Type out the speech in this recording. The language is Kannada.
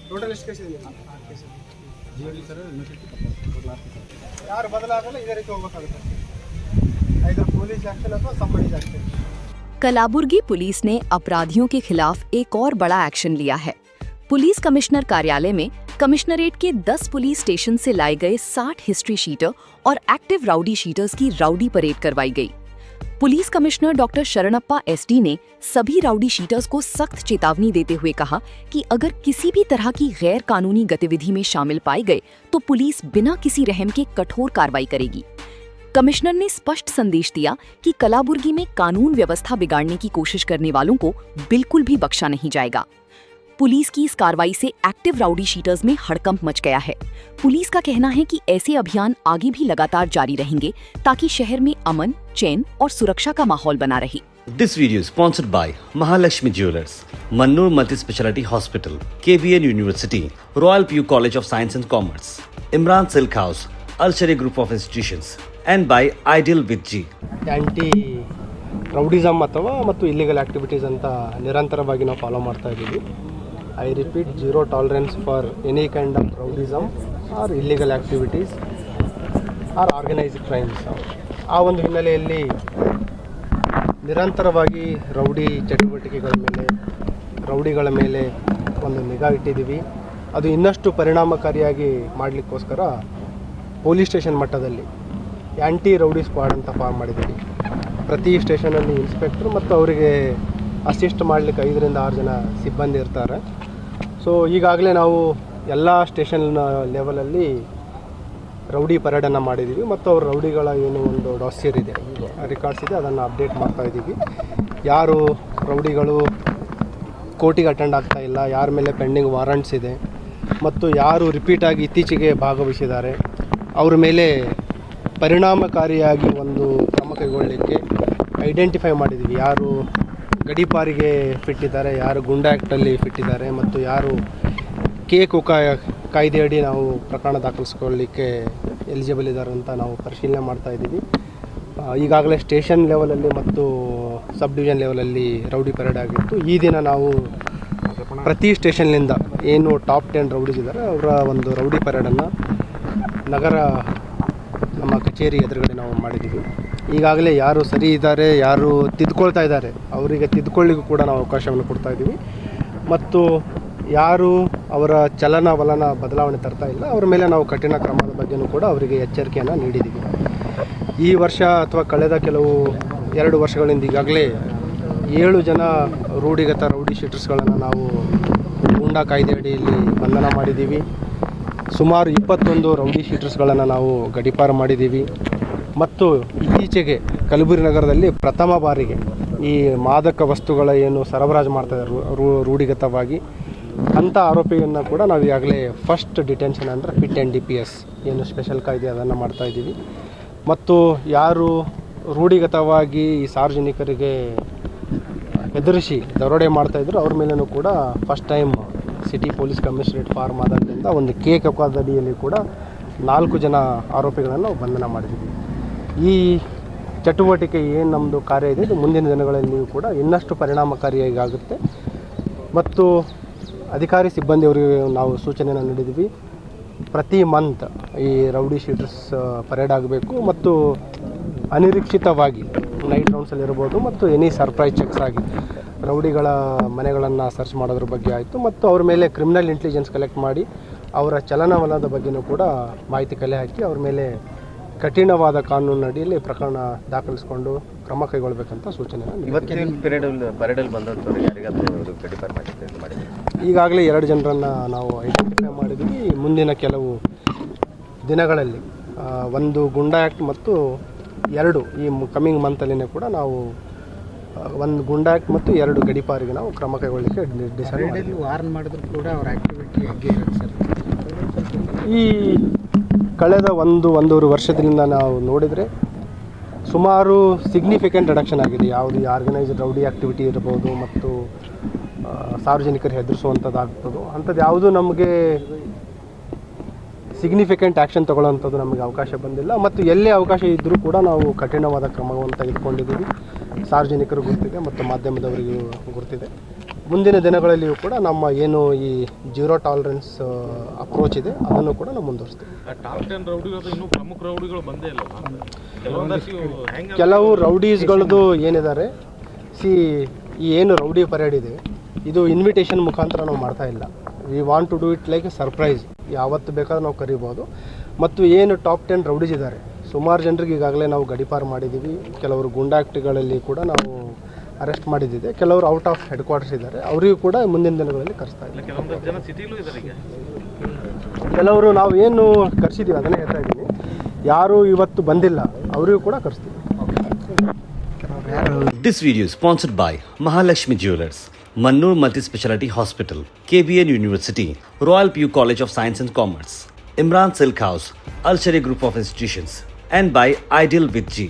ಟೋಟಲ್ ಎಷ್ಟು ಕೇಸ್ ಇದೆ? ಯಾರು ಬದಲಾಗಲ್ಲ, ಇದೇ ರೀತಿ ಹೋಗ್ಬೇಕಾಗುತ್ತೆ. either पुलिस एक्शन अथवा somebody's action। कलाबुर्गी पुलिस ने अपराधियों के खिलाफ एक और बड़ा एक्शन लिया है। पुलिस कमिश्नर कार्यालय में कमिश्नरेट के 10 पुलिस स्टेशन से लाए गए 60 हिस्ट्री शीटर और एक्टिव राउडी शीटर्स की राउडी परेड करवाई गई। Police commissioner doctor Sharanappa SD ने सभी राउडी शीटर्स को सख्त चेतावनी देते हुए कहा कि अगर किसी भी तरह की गैर कानूनी गतिविधि में शामिल पाए गए तो पुलिस बिना किसी रहम के कठोर कार्रवाई करेगी। कमिश्नर ने स्पष्ट संदेश दिया कि कलाबुर्गी में कानून व्यवस्था बिगाड़ने की कोशिश करने वालों को बिल्कुल भी बख्शा नहीं जाएगा। पुलिस की इस कार्रवाई से एक्टिव राउडी शीटर्स में हड़कंप मच गया है। पुलिस का कहना है कि ऐसे अभियान आगे भी लगातार जारी रहेंगे ताकि शहर में अमन, चैन और सुरक्षा का माहौल बना रहे। This video is sponsored by Mahalakshmi Jewelers, Mannur Multi-Speciality Hospital, KBN University, Royal PU College of Science and Commerce, Imran Silk House, Al-Sharia Group of Institutions, and by Ideal with G. Anti rowdyism ಅಥವಾ ಮತ್ತು ಇಲ್ಲಿಗಲ್ ಆ್ಯಕ್ಟಿವಿಟೀಸ್ ಅಂತ ನಿರಂತರವಾಗಿ ನಾವು ಫಾಲೋ ಮಾಡ್ತಾ ಇದ್ದೀವಿ. I repeat, zero tolerance for any kind of rowdyism or illegal activities or organised crimes. ಆ ಒಂದು ಹಿನ್ನೆಲೆಯಲ್ಲಿ ನಿರಂತರವಾಗಿ ರೌಡಿ ಚಟುವಟಿಕೆಗಳ ಮೇಲೆ, ರೌಡಿಗಳ ಮೇಲೆ ಒಂದು ನಿಗಾ ಇಟ್ಟಿದ್ದೀವಿ. ಅದು ಇನ್ನಷ್ಟು ಪರಿಣಾಮಕಾರಿಯಾಗಿ ಮಾಡಲಿಕ್ಕೋಸ್ಕರ ಪೊಲೀಸ್ ಸ್ಟೇಷನ್ ಮಟ್ಟದಲ್ಲಿ ಆ್ಯಂಟಿ ರೌಡಿ ಸ್ಕ್ವಾಡ್ ಅಂತ ಫಾರ್ಮ್ ಮಾಡಿದ್ದೀವಿ. ಪ್ರತಿ ಸ್ಟೇಷನಲ್ಲಿ ಇನ್ಸ್ಪೆಕ್ಟ್ರು ಮತ್ತು ಅವರಿಗೆ ಅಸಿಸ್ಟ್ ಮಾಡಲಿಕ್ಕೆ 5 ರಿಂದ 6 ಜನ ಸಿಬ್ಬಂದಿ ಇರ್ತಾರೆ. ಸೊ ಈಗಾಗಲೇ ನಾವು ಎಲ್ಲ ಸ್ಟೇಷನ್ ಲೆವೆಲಲ್ಲಿ ರೌಡಿ ಪರೇಡನ್ನು ಮಾಡಿದ್ದೀವಿ ಮತ್ತು ಅವ್ರ ರೌಡಿಗಳ ಏನು ಒಂದು ಡಾಸಿಯರ್ ಇದೆ, ರೆಕಾರ್ಡ್ಸ್ ಇದೆ, ಅದನ್ನು ಅಪ್ಡೇಟ್ ಮಾಡ್ತಾಯಿದ್ದೀವಿ. ಯಾರು ರೌಡಿಗಳು ಕೋರ್ಟಿಗೆ ಅಟೆಂಡ್ ಆಗ್ತಾ ಇಲ್ಲ, ಯಾರ ಮೇಲೆ ಪೆಂಡಿಂಗ್ ವಾರಂಟ್ಸ್ ಇದೆ ಮತ್ತು ಯಾರು ರಿಪೀಟಾಗಿ ಇತ್ತೀಚೆಗೆ ಭಾಗವಹಿಸಿದ್ದಾರೆ ಅವ್ರ ಮೇಲೆ ಪರಿಣಾಮಕಾರಿಯಾಗಿ ಒಂದು ಕ್ರಮ ಕೈಗೊಳ್ಳಲಿಕ್ಕೆ ಐಡೆಂಟಿಫೈ ಮಾಡಿದ್ದೀವಿ. ಯಾರು ಗಡೀಪಾರಿಗೆ ಫಿಟ್ಟಿದ್ದಾರೆ, ಯಾರು ಗುಂಡಾ ಆ್ಯಕ್ಟಲ್ಲಿ ಫಿಟ್ಟಿದ್ದಾರೆ ಮತ್ತು ಯಾರು ಕಾಯ್ದೆಯಡಿ ನಾವು ಪ್ರಕರಣ ದಾಖಲಿಸ್ಕೊಳ್ಳಿಕ್ಕೆ ಎಲಿಜಿಬಲ್ ಇದ್ದಾರೆ ಅಂತ ನಾವು ಪರಿಶೀಲನೆ ಮಾಡ್ತಾಯಿದ್ದೀವಿ. ಈಗಾಗಲೇ ಸ್ಟೇಷನ್ ಲೆವೆಲಲ್ಲಿ ಮತ್ತು ಸಬ್ ಡಿವಿಷನ್ ಲೆವೆಲಲ್ಲಿ ರೌಡಿ ಪರೇಡ್ ಆಗಿತ್ತು. ಈ ದಿನ ನಾವು ಪ್ರತಿ ಸ್ಟೇಷನ್ನಿಂದ ಏನು ಟಾಪ್ 10 ರೌಡೀಸ್ ಇದ್ದಾರೆ ಅವರ ಒಂದು ರೌಡಿ ಪರೇಡನ್ನು ನಗರ ನಮ್ಮ ಕಚೇರಿ ಎದುರುಗಡೆ ನಾವು ಮಾಡಿದ್ದೀವಿ. ಈಗಾಗಲೇ ಯಾರು ಸರಿ ಇದ್ದಾರೆ, ಯಾರು ತಿದ್ದುಕೊಳ್ತಾ ಇದ್ದಾರೆ ಅವರಿಗೆ ತಿದ್ದುಕೊಳ್ಳಿಗೂ ಕೂಡ ನಾವು ಅವಕಾಶವನ್ನು ಕೊಡ್ತಾಯಿದ್ದೀವಿ ಮತ್ತು ಯಾರು ಅವರ ಚಲನವಲನ ಬದಲಾವಣೆ ತರ್ತಾ ಇಲ್ಲ ಅವ್ರ ಮೇಲೆ ನಾವು ಕಠಿಣ ಕ್ರಮದ ಬಗ್ಗೆಯೂ ಕೂಡ ಅವರಿಗೆ ಎಚ್ಚರಿಕೆಯನ್ನು ನೀಡಿದ್ದೀವಿ. ಈ ವರ್ಷ ಅಥವಾ ಕಳೆದ ಕೆಲವು 2 ವರ್ಷಗಳಿಂದ ಈಗಾಗಲೇ 7 ಜನ ರೂಢಿಗತ ರೌಡಿ ಶೀಟರ್ಸ್ಗಳನ್ನು ನಾವು ಗೂಂಡಾ ಕಾಯ್ದೆ ಅಡಿಯಲ್ಲಿ ಬಂಧನ ಮಾಡಿದ್ದೀವಿ. ಸುಮಾರು 21 ರೌಡಿ ಶೀಟರ್ಸ್ಗಳನ್ನು ನಾವು ಗಡೀಪಾರು ಮಾಡಿದ್ದೀವಿ ಮತ್ತು ಇತ್ತೀಚೆಗೆ ಕಲಬುರಗಿ ನಗರದಲ್ಲಿ ಪ್ರಥಮ ಬಾರಿಗೆ ಈ ಮಾದಕ ವಸ್ತುಗಳ ಏನು ಸರಬರಾಜು ಮಾಡ್ತಾಯಿದ್ದಾರೆ ರೂಢಿಗತವಾಗಿ ಅಂಥ ಆರೋಪಿಯನ್ನು ಕೂಡ ನಾವು ಈಗಾಗಲೇ ಫಸ್ಟ್ ಡಿಟೆನ್ಷನ್ ಅಂದರೆ ಪಿಟ್ ಆ್ಯಂಡ್ DPS ಏನು ಸ್ಪೆಷಲ್ ಕಾಯ್ದೆ ಅದನ್ನು ಮಾಡ್ತಾಯಿದ್ದೀವಿ ಮತ್ತು ಯಾರು ರೂಢಿಗತವಾಗಿ ಈ ಸಾರ್ವಜನಿಕರಿಗೆ ಹೆದರಿಸಿ ದರೋಡೆ ಮಾಡ್ತಾಯಿದ್ರು ಅವ್ರ ಮೇಲೂ ಕೂಡ first time city police commissionerate form ಆದಾಗಲಿಂದ ಒಂದು ಕೇಕದಡಿಯಲ್ಲಿ ಕೂಡ 4 ಜನ ಆರೋಪಿಗಳನ್ನು ಬಂಧನ ಮಾಡಿದ್ದೀವಿ. ಈ ಚಟುವಟಿಕೆ ಏನು ನಮ್ಮದು ಕಾರ್ಯ ಇದೆ ಇದು ಮುಂದಿನ ದಿನಗಳಲ್ಲಿಯೂ ಕೂಡ ಇನ್ನಷ್ಟು ಪರಿಣಾಮಕಾರಿಯಾಗಿ ಆಗುತ್ತೆ ಮತ್ತು ಅಧಿಕಾರಿ ಸಿಬ್ಬಂದಿಯವರಿಗೆ ನಾವು ಸೂಚನೆಯನ್ನು ನೀಡಿದ್ದೀವಿ. ಪ್ರತಿ ಮಂತ್ ಈ ರೌಡಿ ಶೀಟರ್ಸ್ ಪರೇಡ್ ಆಗಬೇಕು ಮತ್ತು ಅನಿರೀಕ್ಷಿತವಾಗಿ ನೈಟ್ ರೌಂಡ್ಸಲ್ಲಿ ಇರ್ಬೋದು ಮತ್ತು ಎನಿ ಸರ್ಪ್ರೈಸ್ ಚೆಕ್ಸ್ ಆಗಿ ರೌಡಿಗಳ ಮನೆಗಳನ್ನು ಸರ್ಚ್ ಮಾಡೋದ್ರ ಬಗ್ಗೆ ಆಯಿತು ಮತ್ತು ಅವ್ರ ಮೇಲೆ ಕ್ರಿಮಿನಲ್ ಇಂಟೆಲಿಜೆನ್ಸ್ ಕಲೆಕ್ಟ್ ಮಾಡಿ ಅವರ ಚಲನವಲನದ ಬಗ್ಗೆಯೂ ಕೂಡ ಮಾಹಿತಿ ಕಲೆ ಹಾಕಿ ಅವ್ರ ಮೇಲೆ ಕಠಿಣವಾದ ಕಾನೂನು ಅಡಿಯಲ್ಲಿ ಪ್ರಕರಣ ದಾಖಲಿಸಿಕೊಂಡು ಕ್ರಮ ಕೈಗೊಳ್ಳಬೇಕಂತ ಸೂಚನೆಯನ್ನು ಈಗಾಗಲೇ 2 ಜನರನ್ನು ನಾವು ಐಡೆಂಟಿಫೈ ಮಾಡಿದ್ವಿ. ಮುಂದಿನ ಕೆಲವು ದಿನಗಳಲ್ಲಿ ಒಂದು ಗುಂಡಾ ಆ್ಯಕ್ಟ್ ಮತ್ತು 2 ಈ ಕಮಿಂಗ್ ಮಂತಲ್ಲಿನೇ ಕೂಡ ನಾವು ಒಂದು ಗುಂಡಾ ಆ್ಯಕ್ಟ್ ಮತ್ತು 2 ಗಡೀಪಾರಿಗೆ ನಾವು ಕ್ರಮ ಕೈಗೊಳ್ಳಲಿಕ್ಕೆ ಡಿಸೈಡ್ ಮಾಡಿದ್ವಿ. ವಾರ್ನ್ ಮಾಡಿದ್ರು ಕೂಡ ಅವರ ಆ್ಯಕ್ಟಿವಿಟಿ ಹೇಗೆ ಇರುತ್ತೆ ಸರ್? ಈ ಕಳೆದ 1-1.5 ವರ್ಷದಿಂದ ನಾವು ನೋಡಿದರೆ ಸುಮಾರು ಸಿಗ್ನಿಫಿಕೆಂಟ್ ರಿಡಕ್ಷನ್ ಆಗಿದೆ. ಯಾವುದು ಆರ್ಗನೈಸ್ಡ್ ರೌಡಿ ಆ್ಯಕ್ಟಿವಿಟಿ ಇರ್ಬೋದು ಮತ್ತು ಸಾರ್ವಜನಿಕರು ಹೆದರಿಸುವಂಥದ್ದಾಗ್ತದೋ ಅಂಥದ್ದು ಯಾವುದೂ ನಮಗೆ ಸಿಗ್ನಿಫಿಕೆಂಟ್ ಆ್ಯಕ್ಷನ್ ತೊಗೊಳ್ಳೋವಂಥದ್ದು ನಮಗೆ ಅವಕಾಶ ಬಂದಿಲ್ಲ ಮತ್ತು ಎಲ್ಲೇ ಅವಕಾಶ ಇದ್ದರೂ ಕೂಡ ನಾವು ಕಠಿಣವಾದ ಕ್ರಮವನ್ನು ತೆಗೆದುಕೊಂಡಿದ್ದೀವಿ. ಸಾರ್ವಜನಿಕರು ಗುರುತಿದೆ ಮತ್ತು ಮಾಧ್ಯಮದವರಿಗೂ ಗುರುತಿದೆ. ಮುಂದಿನ ದಿನಗಳಲ್ಲಿಯೂ ಕೂಡ ನಮ್ಮ ಏನು ಈ ಜೀರೋ ಟಾಲರೆನ್ಸ್ ಅಪ್ರೋಚ್ ಇದೆ ಅದನ್ನು ಕೂಡ ನಾವು ಮುಂದುವರಿಸ್ತೀವಿ. ಟಾಪ್ 10 ರೌಡಿಗಳು ಇನ್ನೂ ಪ್ರಮುಖ ರೌಡಿಗಳು ಬಂದೇ ಇಲ್ಲ. ಕೆಲವೊಂದಷ್ಟು ಹೆಂಗೆ ಕೆಲವು ರೌಡೀಸ್ಗಳದ್ದು ಏನಿದ್ದಾರೆ, ಈ ಏನು ರೌಡಿ ಪರೇಡ್ ಇದೆ ಇದು ಇನ್ವಿಟೇಷನ್ ಮುಖಾಂತರ ನಾವು ಮಾಡ್ತಾ ಇಲ್ಲ. We want to do it like a surprise. ಯಾವತ್ತು ಬೇಕಾದ್ರೂ ನಾವು ಕರಿಬೋದು. ಮತ್ತು ಏನು ಟಾಪ್ 10 ರೌಡೀಸ್ ಇದ್ದಾರೆ, ಸುಮಾರು ಜನರಿಗೆ ಈಗಾಗಲೇ ನಾವು ಗಡೀಪಾರು ಮಾಡಿದ್ದೀವಿ. ಕೆಲವರು ಗುಂಡಾಕ್ಟಿಗಳಲ್ಲಿ ಕೂಡ ನಾವು ಅರೆಸ್ಟ್ ಮಾಡಿದ್ದಿದೆ. ಕೆಲವರು ಔಟ್ ಆಫ್ ಹೆಡ್ ಕ್ವಾರ್ಟರ್ಸ್ ಇದ್ದಾರೆ, ಅವರಿಗೂ ಕೂಡ ಮುಂದಿನ ದಿನಗಳಲ್ಲಿ ಕರೆಸ್ತಾ ಇದ್ದೀವಿ. ಕೆಲವೊಂದಷ್ಟು ಜನ ಸಿಟಿಲೂ ಇದ್ದಾರೆ ಈಗ. ಕೆಲವರು ನಾವು ಏನು ಕರೆಸಿದ್ದೀವಿ ಅದನ್ನೇ ಹೇಳ್ತಾ ಇದ್ದೀನಿ, ಯಾರು ಇವತ್ತು ಬಂದಿಲ್ಲ ಅವರಿಗೂ ಕೂಡ ಕರೆಸ್ತೀವಿ. This video is sponsored by Mahalakshmi Jewelers, Mannur Multi-Speciality Hospital, KBN University, Royal PU College of Science and Commerce, Imran Silk House, Al Sharia Group of Institutions, and by Ideal with G.